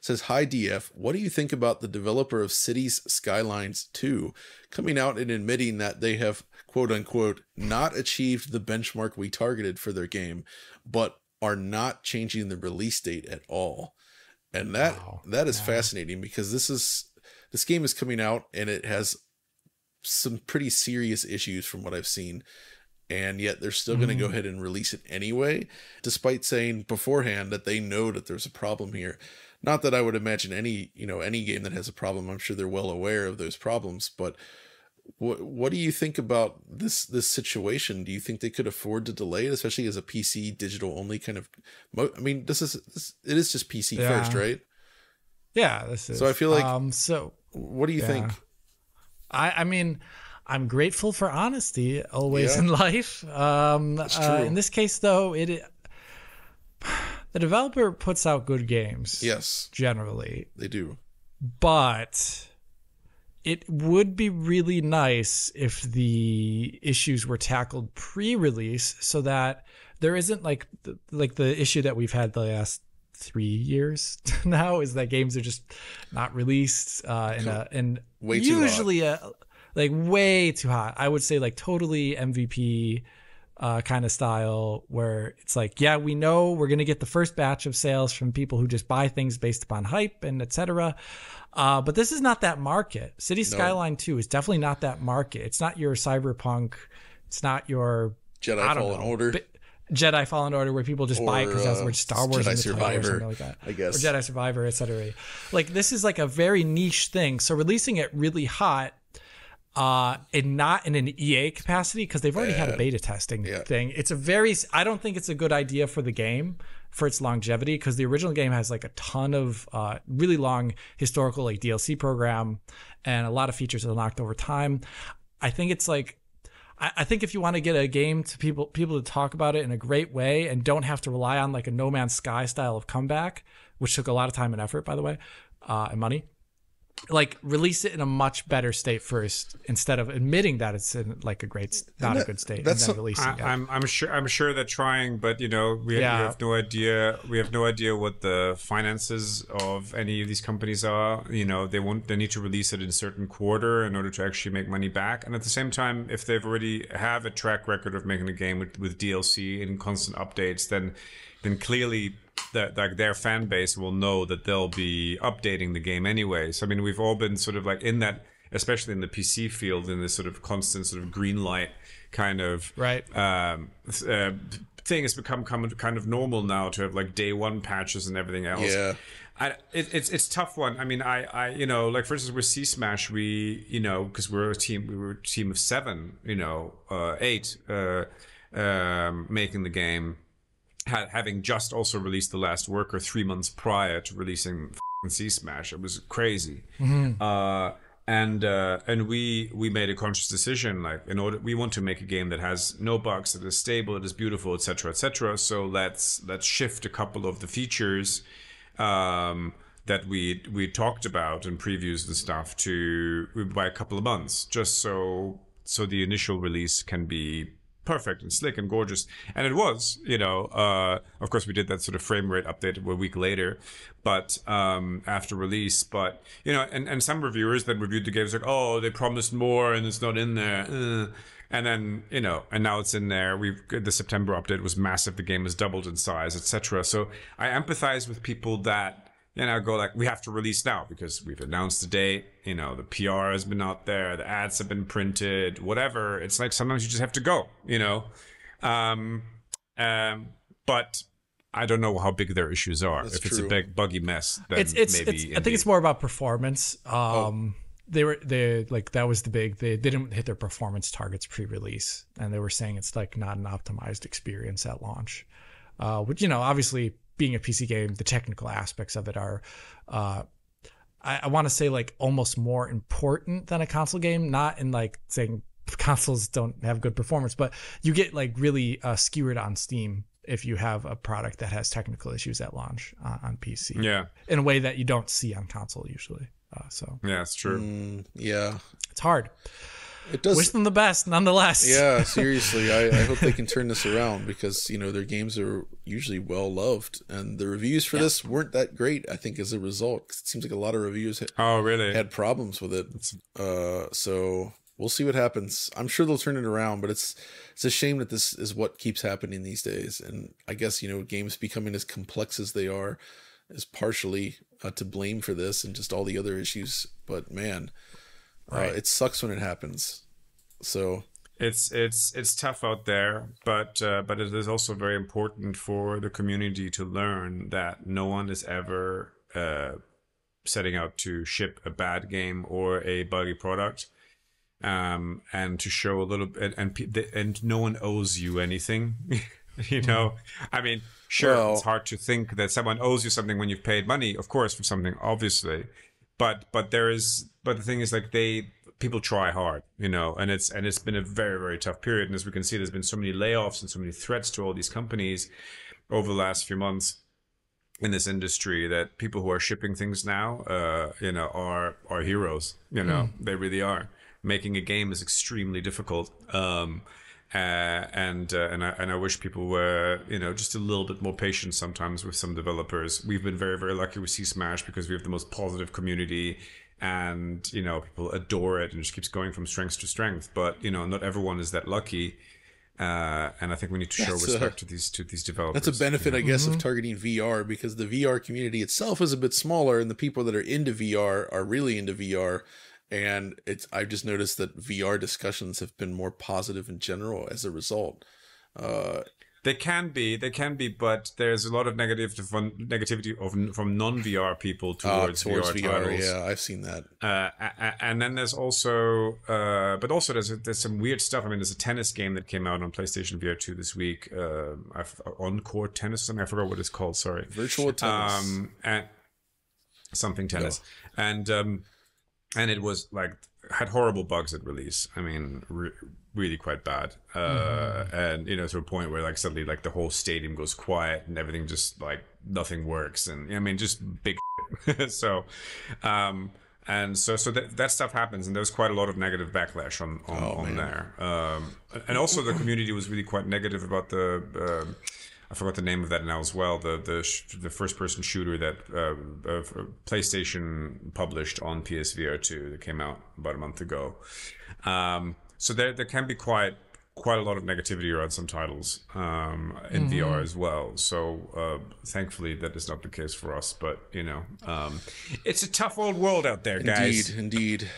says, "Hi DF, what do you think about the developer of Cities Skylines 2 coming out and admitting that they have, quote unquote, not achieved the benchmark we targeted for their game, but are not changing the release date at all?" And that is fascinating, because this game is coming out and it has some pretty serious issues from what I've seen. And yet they're still going to go ahead and release it anyway, despite saying beforehand that they know that there's a problem here. Not that I would imagine any game that has a problem, I'm sure they're well aware of those problems, but what do you think about this situation? Do you think they could afford to delay it, especially as a PC digital only kind of I mean, it is just PC first, right? Yeah, this is. So I feel like so what do you think? I mean, I'm grateful for honesty always in life. In this case, though, the developer puts out good games. Yes, generally they do. But it would be really nice if the issues were tackled pre-release, so that there isn't like the issue that we've had the last 3 years now, is that games are just not released and way too usually hot. Like way too hot. I would say like totally MVP kind of style, where it's like, yeah, we know we're going to get the first batch of sales from people who just buy things based upon hype and etc. But this is not that market. City Skyline 2 is definitely not that market. It's not your Cyberpunk. It's not your Jedi Fallen Order. Jedi Fallen Order, where people just buy it because that's where Star Wars Jedi in the Survivor, title or something like that. I guess. Or Jedi Survivor, etc. Like, this is like a very niche thing. So releasing it really hot, and not in an EA capacity, because they've already had a beta testing thing. I don't think it's a good idea for the game, for its longevity, because the original game has like a ton of really long historical like DLC program and a lot of features unlocked over time. I think it's like, I think if you want to get a game to people to talk about it in a great way and don't have to rely on like a No Man's Sky style of comeback, which took a lot of time and effort, by the way, and money, like release it in a much better state first, instead of admitting that it's in like a good state and then releasing it. I'm sure they're trying, but we have no idea. We have no idea what the finances of any of these companies are. They need to release it in a certain quarter in order to actually make money back. And at the same time, if they've already have a track record of making a game with DLC and constant updates, then clearly their fan base will know that they'll be updating the game anyway. So I mean, we've all been sort of like in that, especially in the PC field, in this sort of constant sort of green light kind of thing has become kind of normal now to have like day one patches and everything else. Yeah. It's a tough one. I mean, I like for instance with C Smash, we because we were a team of 7, 8 making the game. Having just also released The Last Worker 3 months prior to releasing C Smash, it was crazy. And we made a conscious decision, like, we want to make a game that has no bugs, that is stable, that is beautiful, etc., etc. So let's shift a couple of the features that we talked about in previews and stuff by a couple of months, just so the initial release can be perfect and slick and gorgeous. And it was, of course we did that sort of frame rate update a week later, but after release. But and some reviewers that reviewed the games like, oh, they promised more and it's not in there, and then and now it's in there. The September update was massive, the game has doubled in size, etc. So I empathize with people that go like, we have to release now because we've announced the date, the PR has been out there, the ads have been printed, whatever. It's like sometimes you just have to go, but I don't know how big their issues are. That's if true. It's a big buggy mess, then I think it's more about performance. That was the big, they didn't hit their performance targets pre-release, and they were saying it's like not an optimized experience at launch, which, obviously, being a PC game, the technical aspects of it are, I want to say like almost more important than a console game. Not in like saying consoles don't have good performance, but you get like really skewered on Steam if you have a product that has technical issues at launch on PC. Yeah, in a way that you don't see on console usually. So yeah, it's true. Yeah, it's hard. It does. Wish them the best, nonetheless. Yeah, seriously. I hope they can turn this around because, you know, their games are usually well loved, and the reviews for this weren't that great, I think, as a result. It seems like a lot of reviews had problems with it. So we'll see what happens. I'm sure they'll turn it around, but it's a shame that this is what keeps happening these days. And I guess, you know, games becoming as complex as they are is partially to blame for this and just all the other issues. But man, it sucks when it happens. So it's tough out there, but it is also very important for the community to learn that no one is ever setting out to ship a bad game or a buggy product. And to show a little bit, and no one owes you anything. You know, I mean, sure, it's hard to think that someone owes you something when you've paid money, of course, for something, obviously, but the thing is, like, people try hard, you know, and it's been a very, very tough period. And as we can see, there's been so many layoffs and so many threats to all these companies over the last few months in this industry that people who are shipping things now, you know, are heroes. You know, they really are. Making a game is extremely difficult. And I wish people were, you know, just a little bit more patient sometimes with some developers. We've been very, very lucky with C-Smash because we have the most positive community, and, you know, people adore it and it just keeps going from strength to strength. But, you know, not everyone is that lucky. And I think we need to show respect to these developers. That's a benefit, I guess, of targeting VR, because the VR community itself is a bit smaller, and the people that are into VR are really into VR. And I've just noticed that VR discussions have been more positive in general as a result. They can be, but there's a lot of negativity from non-VR people towards VR titles. Yeah, I've seen that. And then there's also, but also there's some weird stuff. I mean, there's a tennis game that came out on PlayStation VR 2 this week. Encore Tennis, something, I forgot what it's called. Sorry, Virtual Tennis, and something tennis, and it was like had horrible bugs at release. I mean, really quite bad. And, you know, to a point where, like, suddenly, like, the whole stadium goes quiet and everything just, like, nothing works. And I mean, just big so that stuff happens, and there's quite a lot of negative backlash on there. And also the community was really quite negative about the I forgot the name of that now as well. The first person shooter that PlayStation published on PSVR 2 that came out about a month ago. So there can be quite a lot of negativity around some titles in VR as well. So thankfully that is not the case for us. But, you know, it's a tough old world out there, guys. Indeed.